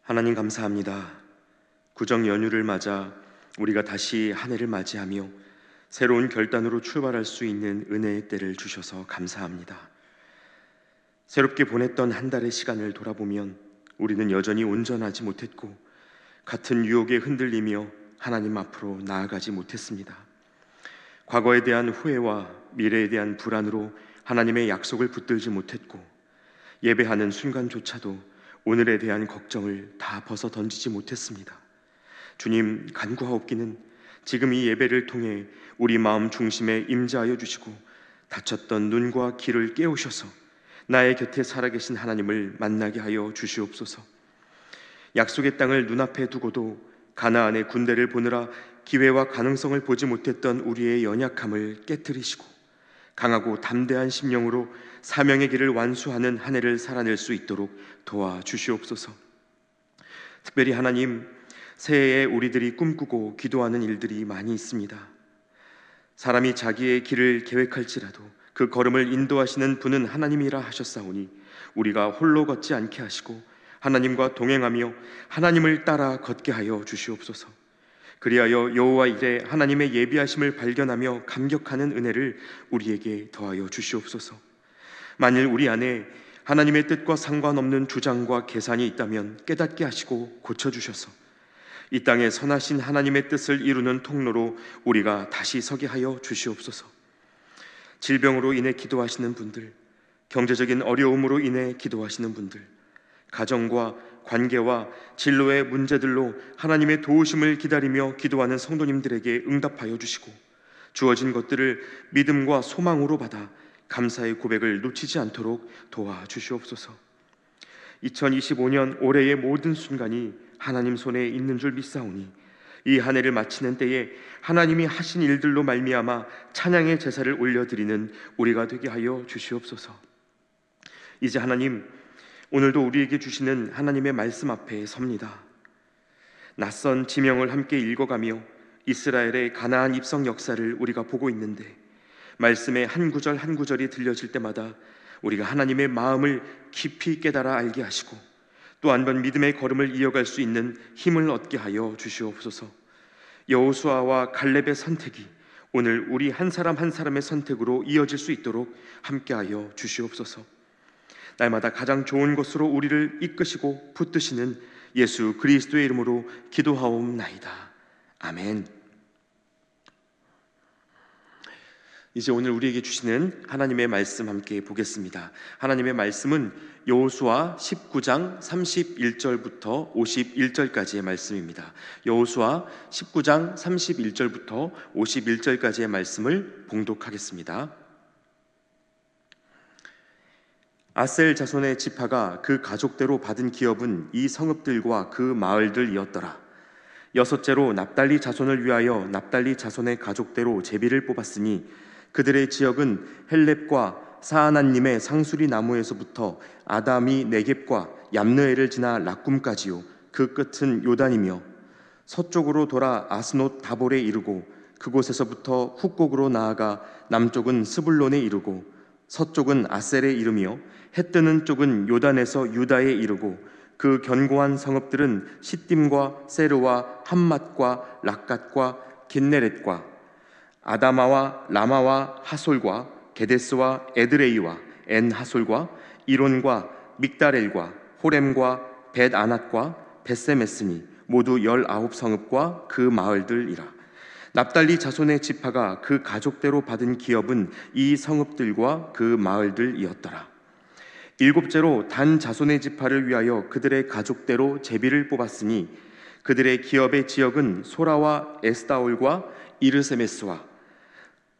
하나님 감사합니다. 구정 연휴를 맞아 우리가 다시 한 해를 맞이하며 새로운 결단으로 출발할 수 있는 은혜의 때를 주셔서 감사합니다. 새롭게 보냈던 한 달의 시간을 돌아보면 우리는 여전히 온전하지 못했고 같은 유혹에 흔들리며 하나님 앞으로 나아가지 못했습니다. 과거에 대한 후회와 미래에 대한 불안으로 하나님의 약속을 붙들지 못했고 예배하는 순간조차도 오늘에 대한 걱정을 다 벗어 던지지 못했습니다. 주님, 간구하옵기는 지금 이 예배를 통해 우리 마음 중심에 임재하여 주시고 닫혔던 눈과 귀를 깨우셔서 나의 곁에 살아계신 하나님을 만나게 하여 주시옵소서. 약속의 땅을 눈앞에 두고도 가나안의 군대를 보느라 기회와 가능성을 보지 못했던 우리의 연약함을 깨트리시고 강하고 담대한 심령으로 사명의 길을 완수하는 한 해를 살아낼 수 있도록 도와주시옵소서. 특별히 하나님, 새해에 우리들이 꿈꾸고 기도하는 일들이 많이 있습니다. 사람이 자기의 길을 계획할지라도 그 걸음을 인도하시는 분은 하나님이라 하셨사오니 우리가 홀로 걷지 않게 하시고 하나님과 동행하며 하나님을 따라 걷게 하여 주시옵소서. 그리하여 여호와 일에 하나님의 예비하심을 발견하며 감격하는 은혜를 우리에게 더하여 주시옵소서. 만일 우리 안에 하나님의 뜻과 상관없는 주장과 계산이 있다면 깨닫게 하시고 고쳐주셔서 이 땅에 선하신 하나님의 뜻을 이루는 통로로 우리가 다시 서게 하여 주시옵소서. 질병으로 인해 기도하시는 분들, 경제적인 어려움으로 인해 기도하시는 분들, 가정과 관계와 진로의 문제들로 하나님의 도우심을 기다리며 기도하는 성도님들에게 응답하여 주시고 주어진 것들을 믿음과 소망으로 받아 감사의 고백을 놓치지 않도록 도와주시옵소서. 2025년 올해의 모든 순간이 하나님 손에 있는 줄 믿사오니 이 한 해를 마치는 때에 하나님이 하신 일들로 말미암아 찬양의 제사를 올려드리는 우리가 되게 하여 주시옵소서. 이제 하나님, 오늘도 우리에게 주시는 하나님의 말씀 앞에 섭니다. 낯선 지명을 함께 읽어가며 이스라엘의 가나안 입성 역사를 우리가 보고 있는데 말씀의 한 구절 한 구절이 들려질 때마다 우리가 하나님의 마음을 깊이 깨달아 알게 하시고 또 한 번 믿음의 걸음을 이어갈 수 있는 힘을 얻게 하여 주시옵소서. 여호수아와 갈렙의 선택이 오늘 우리 한 사람 한 사람의 선택으로 이어질 수 있도록 함께하여 주시옵소서. 날마다 가장 좋은 것으로 우리를 이끄시고 붙드시는 예수 그리스도의 이름으로 기도하옵나이다. 아멘. 이제 오늘 우리에게 주시는 하나님의 말씀 함께 보겠습니다. 하나님의 말씀은 여호수아 19장 31절부터 51절까지의 말씀입니다. 여호수아 19장 31절부터 51절까지의 말씀을 봉독하겠습니다. 아셀 자손의 지파가 그 가족대로 받은 기업은 이 성읍들과 그 마을들이었더라. 여섯째로 납달리 자손을 위하여 납달리 자손의 가족대로 제비를 뽑았으니 그들의 지역은 헬렙과 사하나님의 상수리 나무에서부터 아담이 네겝과 얌느에를 지나 락꿈까지요 그 끝은 요단이며 서쪽으로 돌아 아스노 다볼에 이르고 그곳에서부터 훅곡으로 나아가 남쪽은 스불론에 이르고 서쪽은 아셀에 이르며 해 뜨는 쪽은 요단에서 유다에 이르고 그 견고한 성읍들은 시딤과 세르와 함맛과 락갓과 긴네렛과 아다마와 라마와 하솔과 게데스와 에드레이와 엔하솔과 이론과 믹다렐과 호렘과 벳아낫과 벳세메스니 모두 19성읍과 그 마을들이라. 납달리 자손의 지파가 그 가족대로 받은 기업은 이 성읍들과 그 마을들이었더라. 일곱째로 단 자손의 지파를 위하여 그들의 가족대로 제비를 뽑았으니 그들의 기업의 지역은 소라와 에스다올과 이르세메스와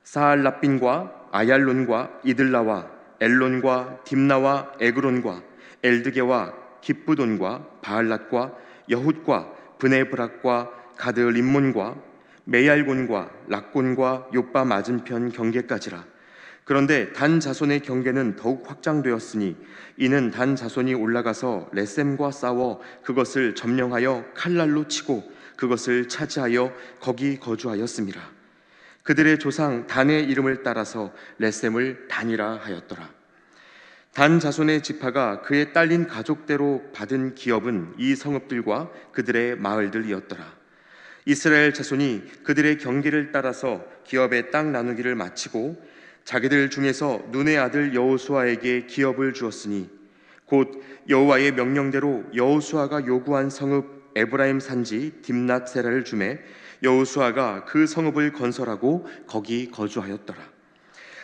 사알라빈과 아얄론과 이들라와 엘론과 딥나와 에그론과 엘드게와 기쁘돈과 바알랏과 여훗과 브네브락과 가드 림몬과 메얄곤과 락곤과 요빠 맞은편 경계까지라. 그런데 단 자손의 경계는 더욱 확장되었으니 이는 단 자손이 올라가서 레셈과 싸워 그것을 점령하여 칼날로 치고 그것을 차지하여 거기 거주하였음이라. 그들의 조상 단의 이름을 따라서 렛셈을 단이라 하였더라. 단 자손의 지파가 그의 딸린 가족대로 받은 기업은 이 성읍들과 그들의 마을들이었더라. 이스라엘 자손이 그들의 경계를 따라서 기업의 땅 나누기를 마치고 자기들 중에서 눈의 아들 여호수아에게 기업을 주었으니 곧 여호와의 명령대로 여호수아가 요구한 성읍 에브라임 산지 딥낫세라를 주매 여호수아가 그 성읍을 건설하고 거기 거주하였더라.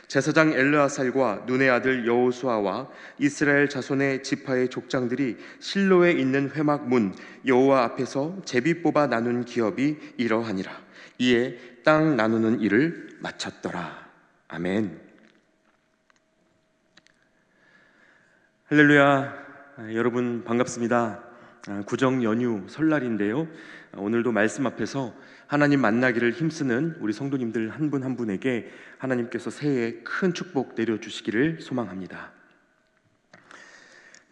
제사장 엘르아살과 눈의 아들 여호수아와 이스라엘 자손의 지파의 족장들이 실로에 있는 회막 문 여호와 앞에서 제비 뽑아 나눈 기업이 이러하니라. 이에 땅 나누는 일을 마쳤더라. 아멘. 할렐루야. 여러분 반갑습니다. 구정 연휴 설날인데요. 오늘도 말씀 앞에서 하나님 만나기를 힘쓰는 우리 성도님들 한 분 한 분에게 하나님께서 새해에 큰 축복 내려주시기를 소망합니다.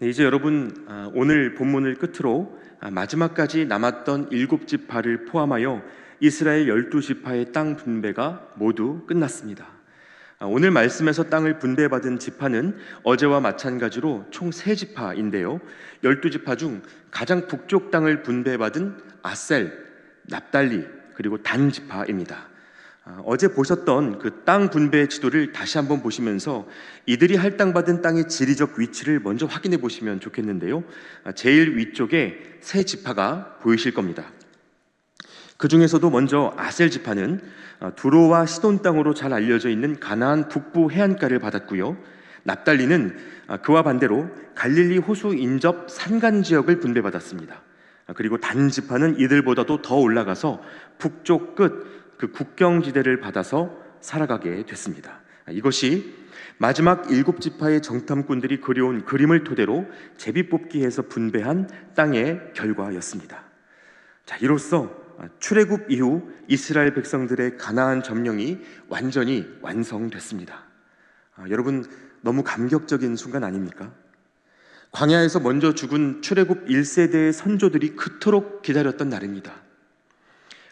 이제 여러분 오늘 본문을 끝으로 마지막까지 남았던 7지파를 포함하여 이스라엘 12지파의 땅 분배가 모두 끝났습니다. 오늘 말씀에서 땅을 분배받은 지파는 어제와 마찬가지로 총 3지파인데요 12지파 중 가장 북쪽 땅을 분배받은 아셀, 납달리 그리고 단 지파입니다. 어제 보셨던 그 땅 분배 지도를 다시 한번 보시면서 이들이 할당받은 땅의 지리적 위치를 먼저 확인해 보시면 좋겠는데요 제일 위쪽에 3지파가 보이실 겁니다. 그 중에서도 먼저 아셀 지파는 두로와 시돈 땅으로 잘 알려져 있는 가나안 북부 해안가를 받았고요 납달리는 그와 반대로 갈릴리 호수 인접 산간 지역을 분배받았습니다. 그리고 단 지파는 이들보다도 더 올라가서 북쪽 끝 그 국경지대를 받아서 살아가게 됐습니다. 이것이 마지막 7지파의 정탐꾼들이 그려온 그림을 토대로 제비뽑기에서 분배한 땅의 결과였습니다. 자, 이로써 출애굽 이후 이스라엘 백성들의 가나안 점령이 완전히 완성됐습니다. 여러분 너무 감격적인 순간 아닙니까? 광야에서 먼저 죽은 출애굽 1세대의 선조들이 그토록 기다렸던 날입니다.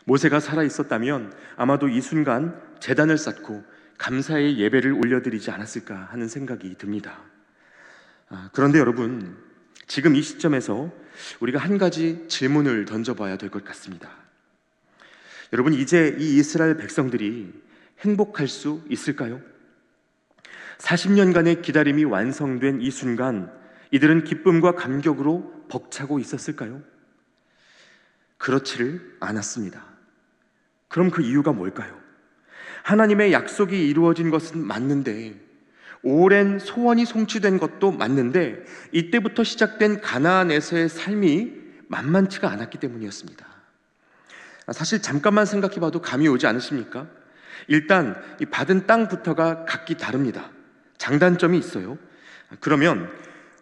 모세가 살아있었다면 아마도 이 순간 제단을 쌓고 감사의 예배를 올려드리지 않았을까 하는 생각이 듭니다. 그런데 여러분 지금 이 시점에서 우리가 한 가지 질문을 던져봐야 될 것 같습니다. 여러분 이제 이 이스라엘 백성들이 행복할 수 있을까요? 40년간의 기다림이 완성된 이 순간 이들은 기쁨과 감격으로 벅차고 있었을까요? 그렇지를 않았습니다. 그럼 그 이유가 뭘까요? 하나님의 약속이 이루어진 것은 맞는데 오랜 소원이 성취된 것도 맞는데 이때부터 시작된 가나안에서의 삶이 만만치가 않았기 때문이었습니다. 사실 잠깐만 생각해봐도 감이 오지 않으십니까? 일단 이 받은 땅부터가 각기 다릅니다. 장단점이 있어요. 그러면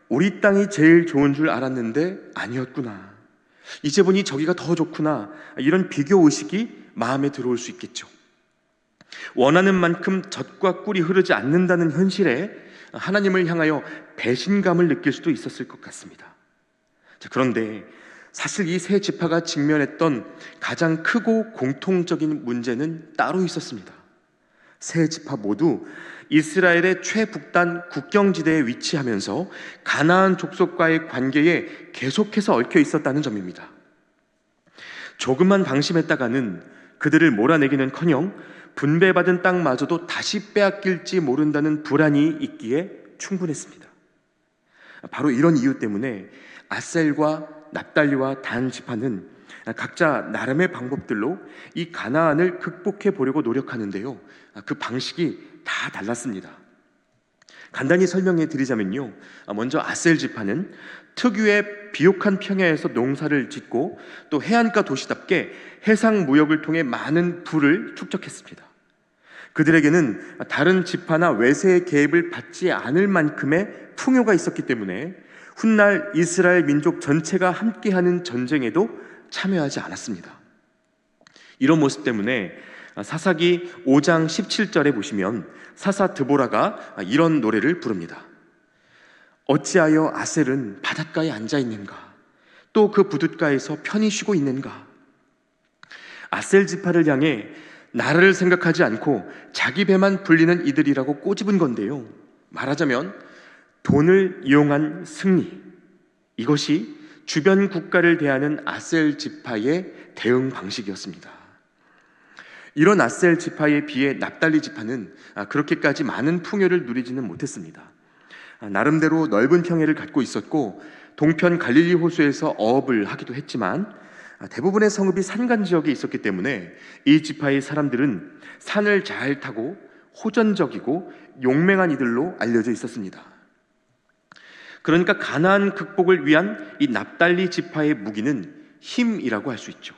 우리 땅이 제일 좋은 줄 알았는데 아니었구나, 이제 보니 저기가 더 좋구나, 이런 비교의식이 마음에 들어올 수 있겠죠. 원하는 만큼 젖과 꿀이 흐르지 않는다는 현실에 하나님을 향하여 배신감을 느낄 수도 있었을 것 같습니다. 그런데 사실 이 3지파가 직면했던 가장 크고 공통적인 문제는 따로 있었습니다. 3지파 모두 이스라엘의 최북단 국경지대에 위치하면서 가나안 족속과의 관계에 계속해서 얽혀 있었다는 점입니다. 조금만 방심했다가는 그들을 몰아내기는커녕 분배받은 땅마저도 다시 빼앗길지 모른다는 불안이 있기에 충분했습니다. 바로 이런 이유 때문에 아셀과 납달리와 단 지파는 각자 나름의 방법들로 이 가나안을 극복해 보려고 노력하는데요 그 방식이 다 달랐습니다. 간단히 설명해 드리자면요 먼저 아셀 지파는 특유의 비옥한 평야에서 농사를 짓고 또 해안가 도시답게 해상 무역을 통해 많은 부를 축적했습니다. 그들에게는 다른 지파나 외세의 개입을 받지 않을 만큼의 풍요가 있었기 때문에 훗날 이스라엘 민족 전체가 함께하는 전쟁에도 참여하지 않았습니다. 이런 모습 때문에 사사기 5장 17절에 보시면 사사 드보라가 이런 노래를 부릅니다. 어찌하여 아셀은 바닷가에 앉아 있는가? 또 그 부둣가에서 편히 쉬고 있는가? 아셀 지파를 향해 나라를 생각하지 않고 자기 배만 불리는 이들이라고 꼬집은 건데요. 말하자면 돈을 이용한 승리, 이것이 주변 국가를 대하는 아셀 지파의 대응 방식이었습니다. 이런 아셀 지파에 비해 납달리 지파는 그렇게까지 많은 풍요를 누리지는 못했습니다. 나름대로 넓은 평야를 갖고 있었고 동편 갈릴리 호수에서 어업을 하기도 했지만 대부분의 성읍이 산간 지역에 있었기 때문에 이 지파의 사람들은 산을 잘 타고 호전적이고 용맹한 이들로 알려져 있었습니다. 그러니까 가나안 극복을 위한 이 납달리 지파의 무기는 힘이라고 할 수 있죠.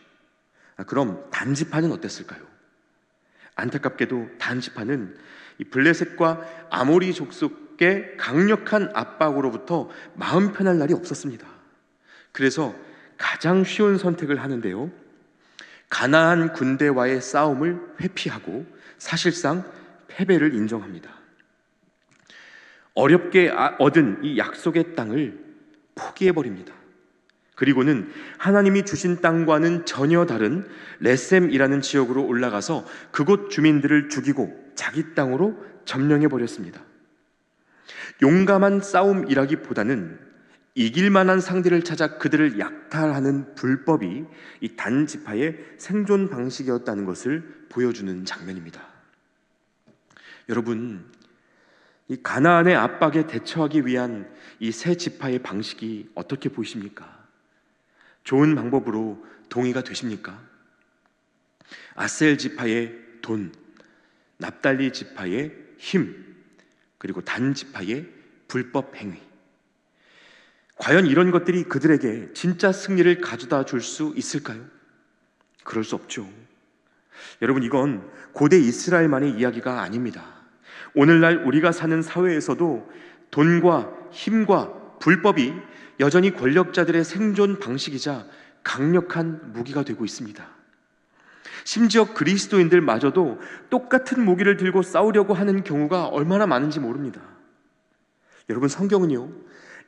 그럼 단 지파는 어땠을까요? 안타깝게도 단 지파는 이 블레셋과 아모리 족속의 강력한 압박으로부터 마음 편할 날이 없었습니다. 그래서 가장 쉬운 선택을 하는데요, 가나안 군대와의 싸움을 회피하고 사실상 패배를 인정합니다. 어렵게 얻은 이 약속의 땅을 포기해버립니다. 그리고는 하나님이 주신 땅과는 전혀 다른 레셈이라는 지역으로 올라가서 그곳 주민들을 죽이고 자기 땅으로 점령해버렸습니다. 용감한 싸움이라기보다는 이길 만한 상대를 찾아 그들을 약탈하는 불법이 이 단 지파의 생존 방식이었다는 것을 보여주는 장면입니다. 여러분, 이 가나안의 압박에 대처하기 위한 이 세 지파의 방식이 어떻게 보이십니까? 좋은 방법으로 동의가 되십니까? 아셀 지파의 돈, 납달리 지파의 힘, 그리고 단 지파의 불법 행위, 과연 이런 것들이 그들에게 진짜 승리를 가져다 줄 수 있을까요? 그럴 수 없죠. 여러분, 이건 고대 이스라엘만의 이야기가 아닙니다. 오늘날 우리가 사는 사회에서도 돈과 힘과 불법이 여전히 권력자들의 생존 방식이자 강력한 무기가 되고 있습니다. 심지어 그리스도인들마저도 똑같은 무기를 들고 싸우려고 하는 경우가 얼마나 많은지 모릅니다. 여러분, 성경은요,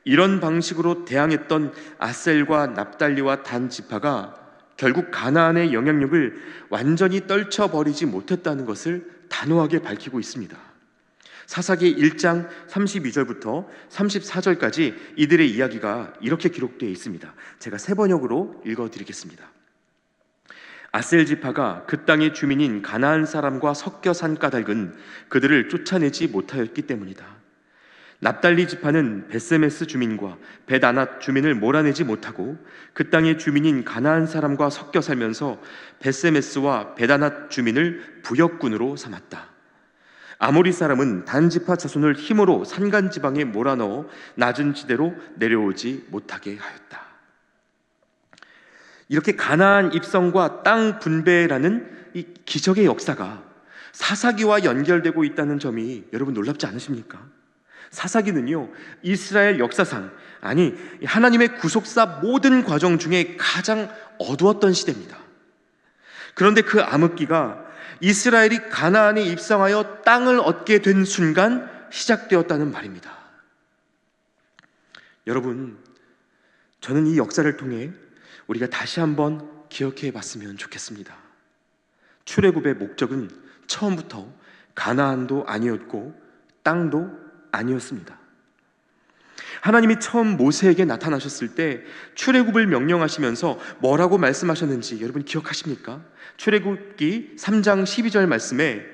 이런 방식으로 대항했던 아셀과 납달리와 단 지파가 결국 가나안의 영향력을 완전히 떨쳐버리지 못했다는 것을 단호하게 밝히고 있습니다. 사사기 1장 32절부터 34절까지 이들의 이야기가 이렇게 기록되어 있습니다. 제가 세 번역으로 읽어드리겠습니다. 아셀 지파가 그 땅의 주민인 가나안 사람과 섞여 산 까닭은 그들을 쫓아내지 못하였기 때문이다. 납달리 지파는 벳세메스 주민과 벳아낫 주민을 몰아내지 못하고 그 땅의 주민인 가나안 사람과 섞여 살면서 벳세메스와 벳아낫 주민을 부역군으로 삼았다. 아모리 사람은 단 지파 자손을 힘으로 산간 지방에 몰아넣어 낮은 지대로 내려오지 못하게 하였다. 이렇게 가나안 입성과 땅 분배라는 이 기적의 역사가 사사기와 연결되고 있다는 점이 여러분 놀랍지 않으십니까? 사사기는요, 이스라엘 역사상, 아니 하나님의 구속사 모든 과정 중에 가장 어두웠던 시대입니다. 그런데 그 암흑기가 이스라엘이 가나안에 입성하여 땅을 얻게 된 순간 시작되었다는 말입니다. 여러분, 저는 이 역사를 통해 우리가 다시 한번 기억해 봤으면 좋겠습니다. 출애굽의 목적은 처음부터 가나안도 아니었고 땅도 아니었습니다. 하나님이 처음 모세에게 나타나셨을 때 출애굽을 명령하시면서 뭐라고 말씀하셨는지 여러분 기억하십니까? 출애굽기 3장 12절 말씀에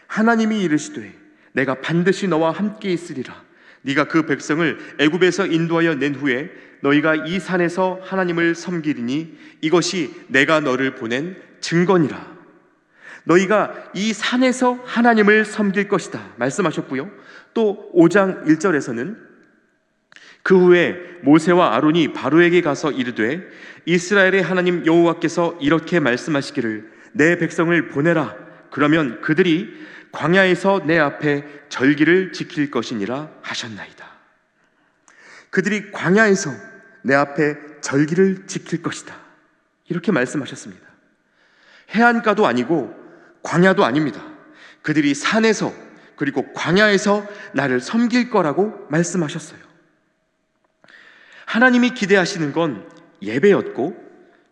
하나님이 이르시되 내가 반드시 너와 함께 있으리라. 네가 그 백성을 애굽에서 인도하여 낸 후에 너희가 이 산에서 하나님을 섬기리니 이것이 내가 너를 보낸 증거니라. 너희가 이 산에서 하나님을 섬길 것이다 말씀하셨고요. 또 5장 1절에서는 그 후에 모세와 아론이 바로에게 가서 이르되 이스라엘의 하나님 여호와께서 이렇게 말씀하시기를 내 백성을 보내라. 그러면 그들이 광야에서 내 앞에 절기를 지킬 것이니라 하셨나이다. 그들이 광야에서 내 앞에 절기를 지킬 것이다, 이렇게 말씀하셨습니다. 해안가도 아니고 광야도 아닙니다. 그들이 산에서 그리고 광야에서 나를 섬길 거라고 말씀하셨어요. 하나님이 기대하시는 건 예배였고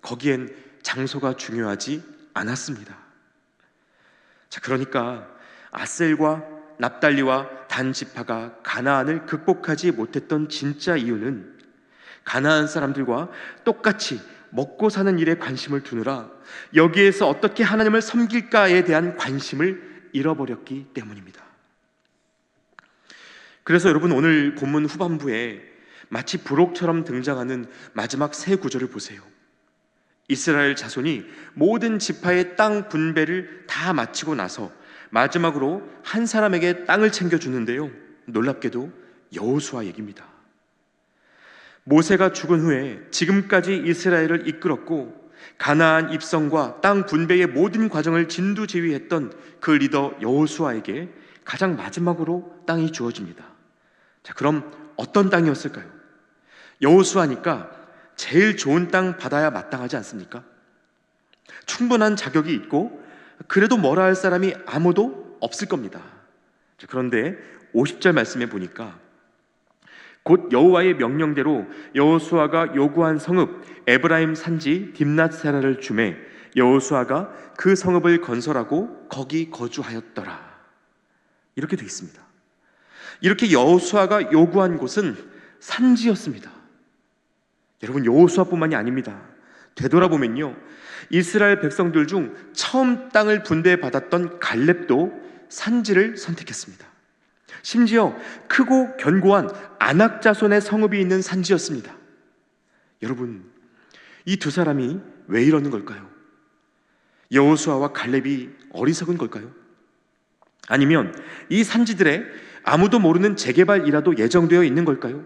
거기엔 장소가 중요하지 않았습니다. 자, 그러니까 아셀과 납달리와 단 지파가 가나안을 극복하지 못했던 진짜 이유는 가나안 사람들과 똑같이 먹고 사는 일에 관심을 두느라 여기에서 어떻게 하나님을 섬길까에 대한 관심을 잃어버렸기 때문입니다. 그래서 여러분, 오늘 본문 후반부에 마치 부록처럼 등장하는 마지막 세 구절을 보세요. 이스라엘 자손이 모든 지파의 땅 분배를 다 마치고 나서 마지막으로 한 사람에게 땅을 챙겨주는데요, 놀랍게도 여호수아 얘기입니다. 모세가 죽은 후에 지금까지 이스라엘을 이끌었고 가나안 입성과 땅 분배의 모든 과정을 진두지휘했던 그 리더 여호수아에게 가장 마지막으로 땅이 주어집니다. 자, 그럼 어떤 땅이었을까요? 여호수아니까 제일 좋은 땅 받아야 마땅하지 않습니까? 충분한 자격이 있고 그래도 뭐라 할 사람이 아무도 없을 겁니다. 자, 그런데 50절 말씀에 보니까 곧 여호와의 명령대로 여호수아가 요구한 성읍 에브라임 산지 딥낫세라를 주매 여호수아가 그 성읍을 건설하고 거기 거주하였더라. 이렇게 되어 있습니다. 이렇게 여호수아가 요구한 곳은 산지였습니다. 여러분, 여호수아뿐만이 아닙니다. 되돌아보면요, 이스라엘 백성들 중 처음 땅을 분배받았던 갈렙도 산지를 선택했습니다. 심지어 크고 견고한 아낙 자손의 성읍이 있는 산지였습니다. 여러분, 이 두 사람이 왜 이러는 걸까요? 여호수아와 갈렙이 어리석은 걸까요? 아니면 이 산지들에 아무도 모르는 재개발이라도 예정되어 있는 걸까요?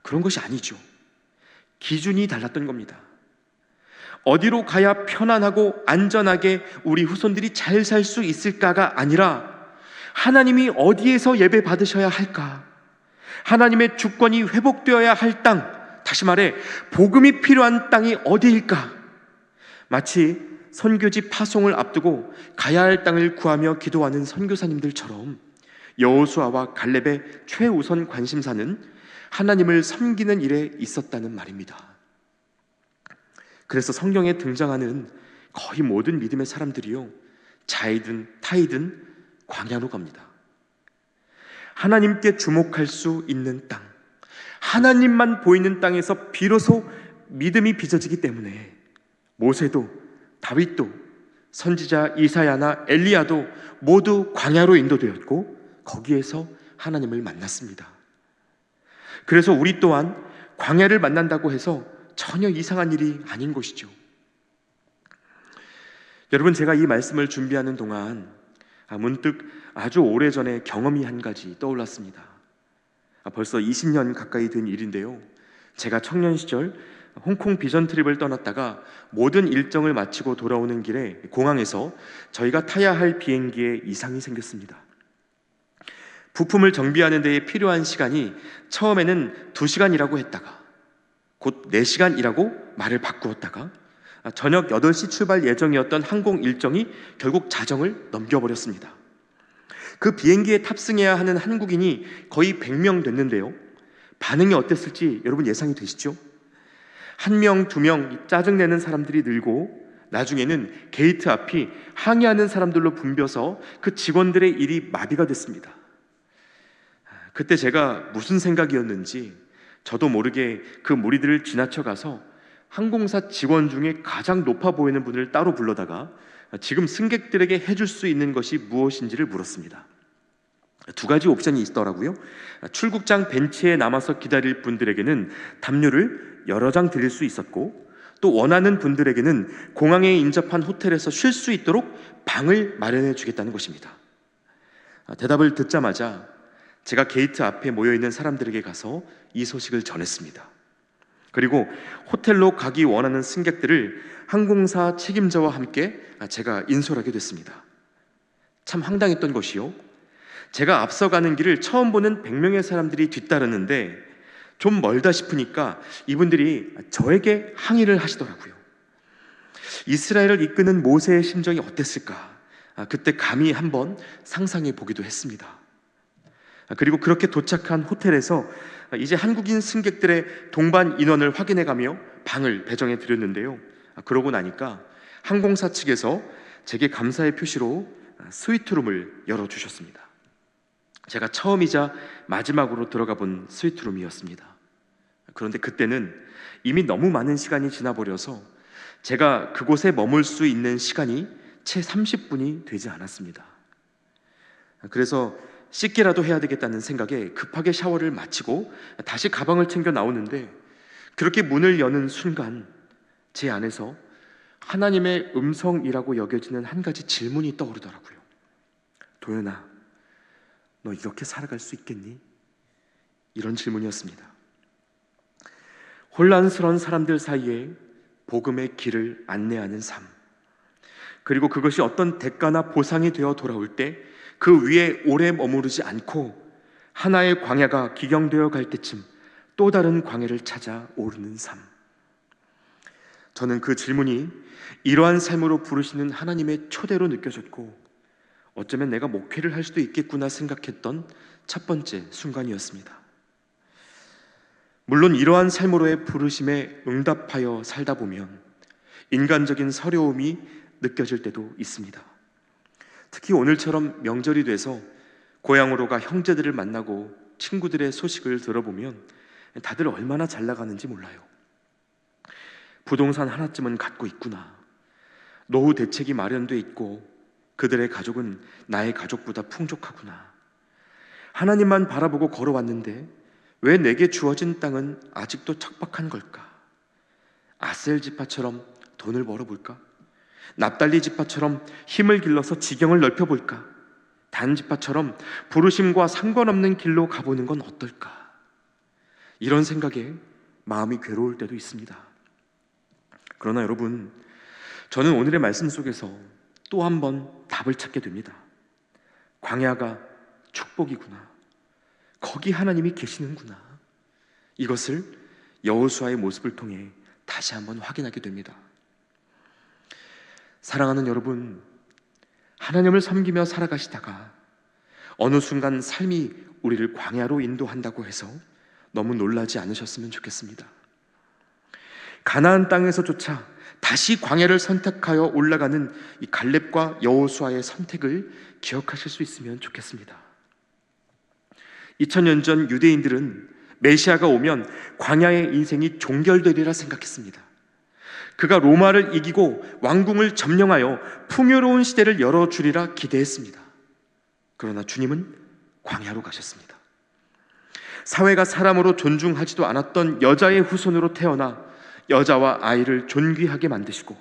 그런 것이 아니죠. 기준이 달랐던 겁니다. 어디로 가야 편안하고 안전하게 우리 후손들이 잘 살 수 있을까가 아니라 하나님이 어디에서 예배 받으셔야 할까? 하나님의 주권이 회복되어야 할 땅, 다시 말해 복음이 필요한 땅이 어디일까? 마치 선교지 파송을 앞두고 가야 할 땅을 구하며 기도하는 선교사님들처럼 여호수아와 갈렙의 최우선 관심사는 하나님을 섬기는 일에 있었다는 말입니다. 그래서 성경에 등장하는 거의 모든 믿음의 사람들이요, 자이든 타이든 광야로 갑니다. 하나님께 주목할 수 있는 땅, 하나님만 보이는 땅에서 비로소 믿음이 빚어지기 때문에 모세도 다윗도 선지자 이사야나 엘리야도 모두 광야로 인도되었고 거기에서 하나님을 만났습니다. 그래서 우리 또한 광야를 만난다고 해서 전혀 이상한 일이 아닌 것이죠. 여러분, 제가 이 말씀을 준비하는 동안 문득 아주 오래전에 경험이 한 가지 떠올랐습니다. 벌써 20년 가까이 된 일인데요, 제가 청년 시절 홍콩 비전 트립을 떠났다가 모든 일정을 마치고 돌아오는 길에 공항에서 저희가 타야 할 비행기에 이상이 생겼습니다. 부품을 정비하는 데에 필요한 시간이 처음에는 2시간이라고 했다가 곧 4시간이라고 말을 바꾸었다가 저녁 8시 출발 예정이었던 항공 일정이 결국 자정을 넘겨버렸습니다. 그 비행기에 탑승해야 하는 한국인이 거의 100명 됐는데요, 반응이 어땠을지 여러분 예상이 되시죠? 1명, 2명 짜증내는 사람들이 늘고 나중에는 게이트 앞이 항의하는 사람들로 붐벼서 그 직원들의 일이 마비가 됐습니다. 그때 제가 무슨 생각이었는지 저도 모르게 그 무리들을 지나쳐가서 항공사 직원 중에 가장 높아 보이는 분을 따로 불러다가 지금 승객들에게 해줄 수 있는 것이 무엇인지를 물었습니다. 2가지 옵션이 있더라고요. 출국장 벤치에 남아서 기다릴 분들에게는 담요를 여러 장 드릴 수 있었고, 또 원하는 분들에게는 공항에 인접한 호텔에서 쉴 수 있도록 방을 마련해 주겠다는 것입니다. 대답을 듣자마자 제가 게이트 앞에 모여있는 사람들에게 가서 이 소식을 전했습니다. 그리고 호텔로 가기 원하는 승객들을 항공사 책임자와 함께 제가 인솔하게 됐습니다. 참 황당했던 것이요, 제가 앞서가는 길을 처음 보는 100명의 사람들이 뒤따르는데 좀 멀다 싶으니까 이분들이 저에게 항의를 하시더라고요. 이스라엘을 이끄는 모세의 심정이 어땠을까? 그때 감히 한번 상상해 보기도 했습니다. 그리고 그렇게 도착한 호텔에서 이제 한국인 승객들의 동반 인원을 확인해가며 방을 배정해 드렸는데요, 그러고 나니까 항공사 측에서 제게 감사의 표시로 스위트룸을 열어주셨습니다. 제가 처음이자 마지막으로 들어가 본 스위트룸이었습니다. 그런데 그때는 이미 너무 많은 시간이 지나버려서 제가 그곳에 머물 수 있는 시간이 채 30분이 되지 않았습니다. 그래서 씻기라도 해야 되겠다는 생각에 급하게 샤워를 마치고 다시 가방을 챙겨 나오는데, 그렇게 문을 여는 순간 제 안에서 하나님의 음성이라고 여겨지는 한 가지 질문이 떠오르더라고요. 도연아, 너 이렇게 살아갈 수 있겠니? 이런 질문이었습니다. 혼란스러운 사람들 사이에 복음의 길을 안내하는 삶, 그리고 그것이 어떤 대가나 보상이 되어 돌아올 때 그 위에 오래 머무르지 않고 하나의 광야가 기경되어 갈 때쯤 또 다른 광야를 찾아 오르는 삶. 저는 그 질문이 이러한 삶으로 부르시는 하나님의 초대로 느껴졌고, 어쩌면 내가 목회를 할 수도 있겠구나 생각했던 첫 번째 순간이었습니다. 물론 이러한 삶으로의 부르심에 응답하여 살다 보면 인간적인 서러움이 느껴질 때도 있습니다. 특히 오늘처럼 명절이 돼서 고향으로 가 형제들을 만나고 친구들의 소식을 들어보면 다들 얼마나 잘 나가는지 몰라요. 부동산 하나쯤은 갖고 있구나, 노후 대책이 마련돼 있고 그들의 가족은 나의 가족보다 풍족하구나, 하나님만 바라보고 걸어왔는데 왜 내게 주어진 땅은 아직도 척박한 걸까? 아셀 지파처럼 돈을 벌어볼까? 납달리 지파처럼 힘을 길러서 지경을 넓혀볼까? 단 지파처럼 부르심과 상관없는 길로 가보는 건 어떨까? 이런 생각에 마음이 괴로울 때도 있습니다. 그러나 여러분, 저는 오늘의 말씀 속에서 또 한 번 답을 찾게 됩니다. 광야가 축복이구나, 거기 하나님이 계시는구나, 이것을 여호수아의 모습을 통해 다시 한번 확인하게 됩니다. 사랑하는 여러분, 하나님을 섬기며 살아가시다가 어느 순간 삶이 우리를 광야로 인도한다고 해서 너무 놀라지 않으셨으면 좋겠습니다. 가나안 땅에서조차 다시 광야를 선택하여 올라가는 이 갈렙과 여호수아의 선택을 기억하실 수 있으면 좋겠습니다. 2000년 전 유대인들은 메시아가 오면 광야의 인생이 종결되리라 생각했습니다. 그가 로마를 이기고 왕궁을 점령하여 풍요로운 시대를 열어주리라 기대했습니다. 그러나 주님은 광야로 가셨습니다. 사회가 사람으로 존중하지도 않았던 여자의 후손으로 태어나 여자와 아이를 존귀하게 만드시고,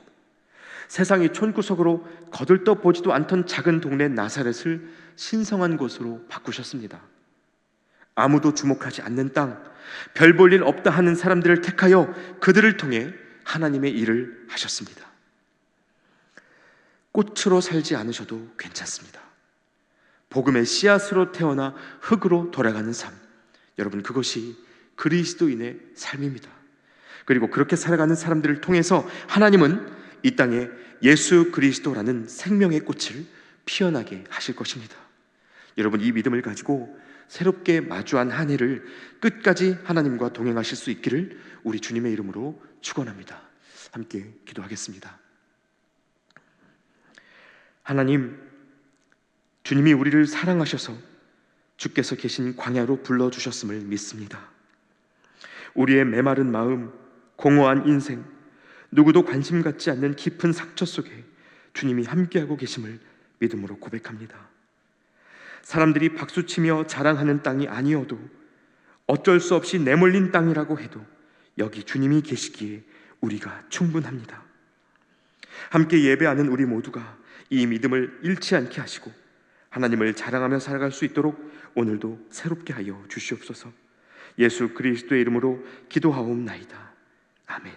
세상이 촌구석으로 거들떠 보지도 않던 작은 동네 나사렛을 신성한 곳으로 바꾸셨습니다. 아무도 주목하지 않는 땅, 별 볼 일 없다 하는 사람들을 택하여 그들을 통해 하나님의 일을 하셨습니다. 꽃으로 살지 않으셔도 괜찮습니다. 복음의 씨앗으로 태어나 흙으로 돌아가는 삶, 여러분, 그것이 그리스도인의 삶입니다. 그리고 그렇게 살아가는 사람들을 통해서 하나님은 이 땅에 예수 그리스도라는 생명의 꽃을 피어나게 하실 것입니다. 여러분, 이 믿음을 가지고 새롭게 마주한 한 해를 끝까지 하나님과 동행하실 수 있기를 우리 주님의 이름으로 축원합니다. 함께 기도하겠습니다. 하나님, 주님이 우리를 사랑하셔서 주께서 계신 광야로 불러주셨음을 믿습니다. 우리의 메마른 마음, 공허한 인생, 누구도 관심 갖지 않는 깊은 상처 속에 주님이 함께하고 계심을 믿음으로 고백합니다. 사람들이 박수치며 자랑하는 땅이 아니어도, 어쩔 수 없이 내몰린 땅이라고 해도 여기 주님이 계시기에 우리가 충분합니다. 함께 예배하는 우리 모두가 이 믿음을 잃지 않게 하시고 하나님을 자랑하며 살아갈 수 있도록 오늘도 새롭게 하여 주시옵소서. 예수 그리스도의 이름으로 기도하옵나이다. 아멘.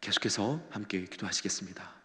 계속해서 함께 기도하시겠습니다.